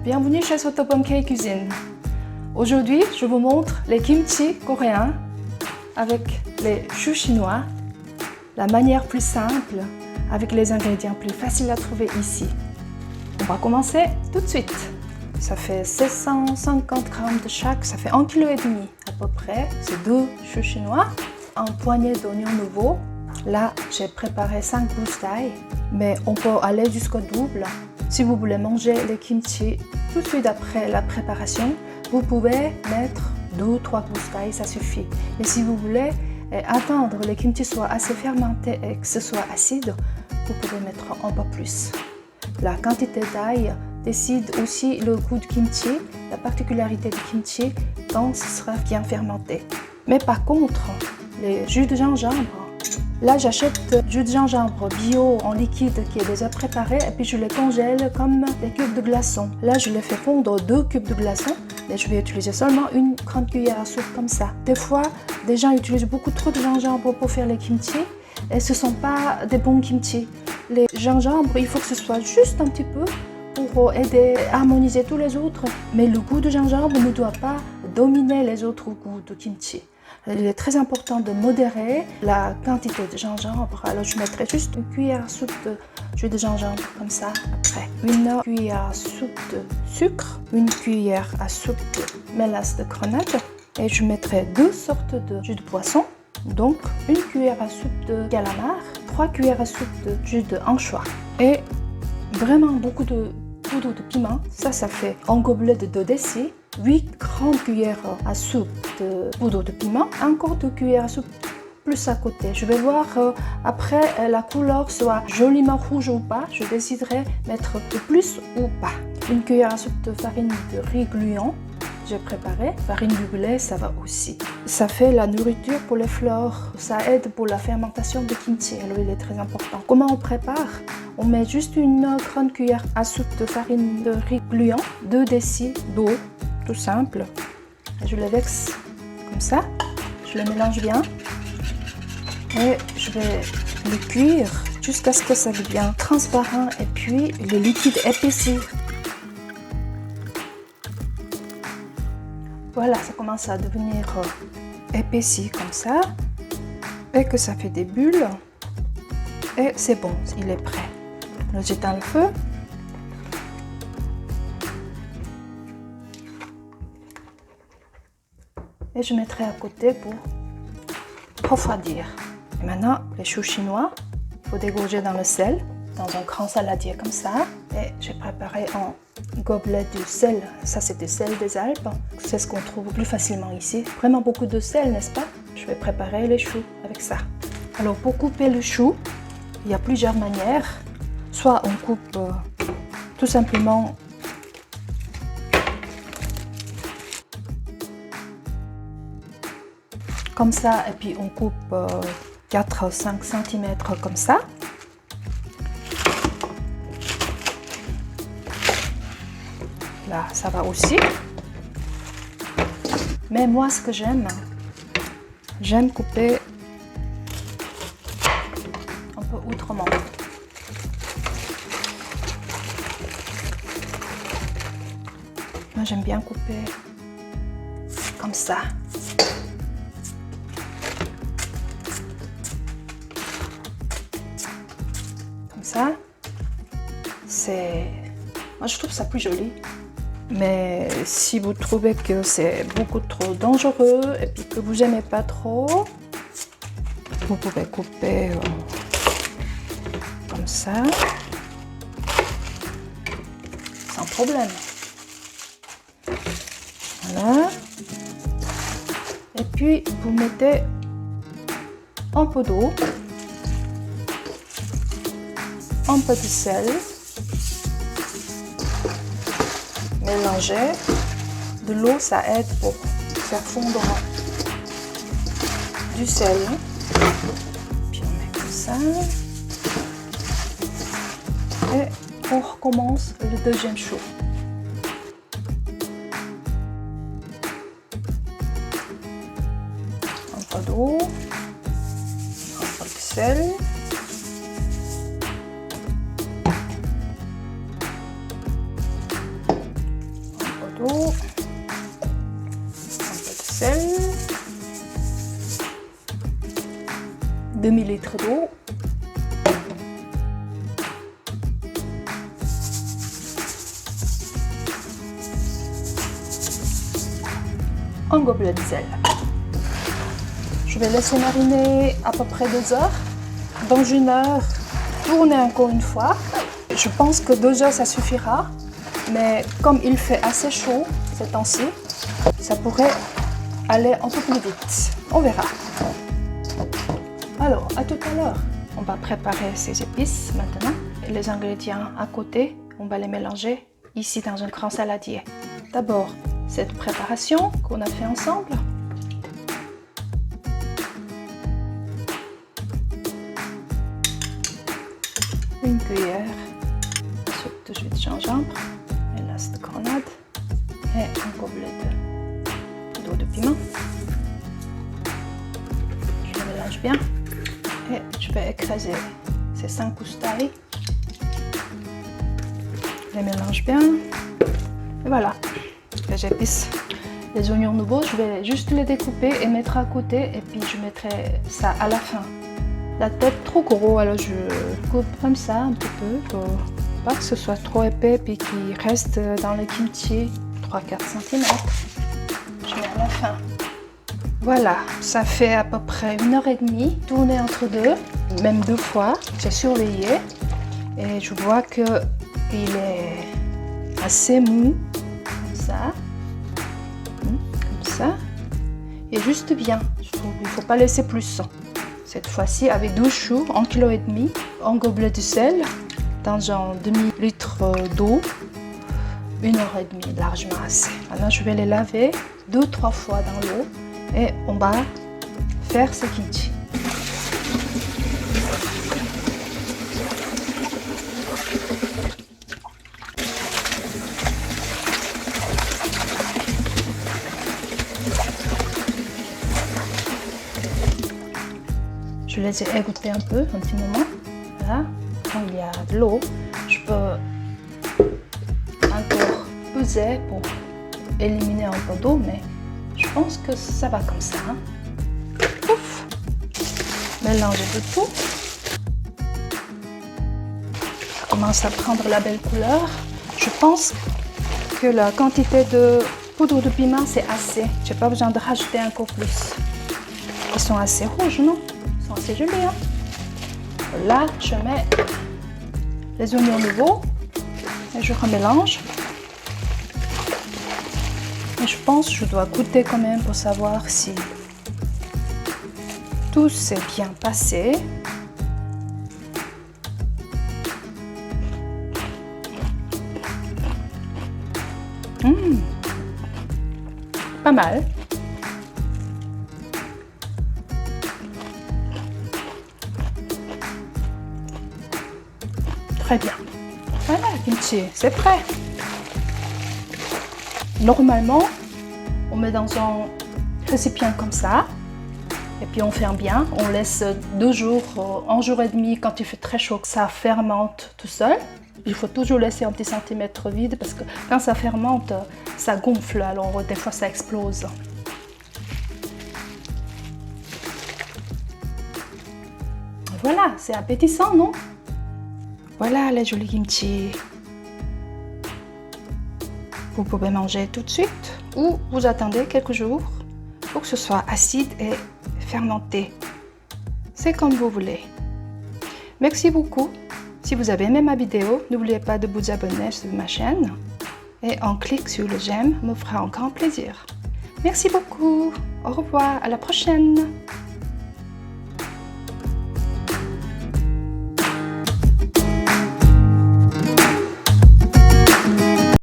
Bienvenue chez Sotobom K Cuisine. Aujourd'hui, je vous montre les kimchi coréens avec les choux chinois, la manière plus simple, avec les ingrédients plus faciles à trouver ici. On va commencer tout de suite. Ça fait 750 g de chaque, ça fait 1,5 kg à peu près. C'est 2 choux chinois, un poignet d'oignons nouveaux. Là, j'ai préparé 5 gousses d'ail, mais on peut aller jusqu'au double. Si vous voulez manger les kimchi tout de suite après la préparation, vous pouvez mettre 2 ou 3 gousses d'ail, ça suffit. Et si vous voulez attendre que les kimchi soient assez fermentés et que ce soit acide, vous pouvez mettre un peu plus. La quantité d'ail décide aussi le goût du kimchi, la particularité du kimchi quand ce sera bien fermenté. Mais par contre, les jus de gingembre, là j'achète du jus de gingembre bio en liquide qui est déjà préparé et puis je les congèle comme des cubes de glaçons. Là je les fais fondre 2 cubes de glaçons et je vais utiliser seulement une grande cuillère à soupe comme ça. Des fois, des gens utilisent beaucoup trop de gingembre pour faire les kimchi et ce ne sont pas des bons kimchi. Les gingembres, il faut que ce soit juste un petit peu pour aider à harmoniser tous les autres, mais le goût de gingembre ne doit pas dominer les autres goûts de kimchi. Il est très important de modérer la quantité de gingembre. Alors je mettrai juste une cuillère à soupe de jus de gingembre comme ça après. Une cuillère à soupe de sucre, une cuillère à soupe de mélasse de grenade et je mettrai 2 sortes de jus de poisson. Donc une cuillère à soupe de calamar, 3 cuillères à soupe de jus d'anchois et vraiment beaucoup de poudre de piment. Ça fait un gobelet de 2 décis. 8 grandes cuillères à soupe de poudre de piment, encore 2 cuillères à soupe plus à côté. Je vais voir après la couleur soit joliment rouge ou pas, je déciderai mettre de plus ou pas. Une cuillère à soupe de farine de riz gluant, j'ai préparé. Farine du blé, ça va aussi. Ça fait la nourriture pour les fleurs, ça aide pour la fermentation de kimchi, alors il est très important. Comment on prépare? On met juste une grande cuillère à soupe de farine de riz gluant, 2 décis d'eau, tout simple. Je le verse comme ça, je le mélange bien et je vais le cuire jusqu'à ce que ça devienne transparent et puis le liquide épaissir. Voilà, ça commence à devenir épaissi comme ça et que ça fait des bulles et c'est bon, il est prêt. Alors j'éteins le feu. Et je mettrai à côté pour refroidir. Et maintenant, les choux chinois, il faut dégorger dans le sel, dans un grand saladier comme ça. Et j'ai préparé un gobelet de sel. Ça, c'est du sel des Alpes. C'est ce qu'on trouve plus facilement ici. Vraiment beaucoup de sel, n'est-ce pas? Je vais préparer les choux avec ça. Alors, pour couper le chou, il y a plusieurs manières. Soit on coupe tout simplement comme ça et puis on coupe 4-5 cm comme ça. Là, ça va aussi. Mais moi, ce que j'aime couper un peu autrement. Moi, j'aime bien couper comme ça. Ça, moi je trouve ça plus joli, mais si vous trouvez que c'est beaucoup trop dangereux et puis que vous n'aimez pas trop, vous pouvez couper comme ça, sans problème. Voilà. Et puis vous mettez un peu d'eau, un peu de sel, mélanger. De l'eau, ça aide pour faire fondre du sel. Puis on met comme ça. Et on recommence le deuxième chou. Un peu d'eau, un peu de sel. demi-litre d'eau. Un gobelet de sel. Je vais laisser mariner à peu près 2 heures. Dans 1 heure, tourner encore une fois. Je pense que 2 heures ça suffira, mais comme il fait assez chaud ces temps-ci, ça pourrait aller un peu plus vite. On verra. Alors, à tout à l'heure. On va préparer ces épices maintenant. Les ingrédients à côté, on va les mélanger ici dans un grand saladier. D'abord, cette préparation qu'on a fait ensemble. Une cuillère de soupe de jus de gingembre, mélasse de grenade et un gobelet d'eau de piment. Je mélange bien et je vais écraser ces 5 gousses d'ail. Je les mélange bien et voilà. Les épices, les oignons nouveaux, je vais juste les découper et mettre à côté et puis je mettrai ça à la fin. La tête trop gros, alors je coupe comme ça un petit peu pour pas que ce soit trop épais puis qu'il reste dans le kimchi 3-4 cm. Je mets à la fin. Voilà, ça fait à peu près 1h30, tourner entre deux, même 2 fois. J'ai surveillé et je vois que il est assez mou. Comme ça, et juste bien, je trouve. Il ne faut pas laisser plus. Cette fois-ci, avec 12 choux, 1,5 kg, un gobelet de sel, dans un demi-litre d'eau, 1h30, largement assez. Maintenant, je vais les laver 2-3 fois dans l'eau et on va faire ce kimchi. Je les ai égouttés un peu, un petit moment. Voilà. Quand il y a de l'eau, je peux encore peser pour éliminer un peu d'eau, mais je pense que ça va comme ça. Hein. Ouf. Mélanger de tout. Ça commence à prendre la belle couleur. Je pense que la quantité de poudre de piment, c'est assez. Je n'ai pas besoin de rajouter encore plus. Ils sont assez rouges, non? C'est joli, hein? Là, je mets les oignons nouveaux et je remélange. Et je pense que je dois goûter quand même pour savoir si tout s'est bien passé. Pas mal. Très bien. Voilà, kimchi, c'est prêt. Normalement, on met dans un récipient comme ça. Et puis on ferme bien. On laisse 2 jours, 1 jour et demi quand il fait très chaud. Ça fermente tout seul. Il faut toujours laisser un petit centimètre vide parce que quand ça fermente, ça gonfle. Alors des fois, ça explose. Voilà, c'est appétissant, non? Voilà les jolis kimchi. Vous pouvez manger tout de suite ou vous attendez quelques jours pour que ce soit acide et fermenté. C'est comme vous voulez. Merci beaucoup. Si vous avez aimé ma vidéo, n'oubliez pas de vous abonner sur ma chaîne et un clic sur le j'aime me fera un grand plaisir. Merci beaucoup. Au revoir, à la prochaine.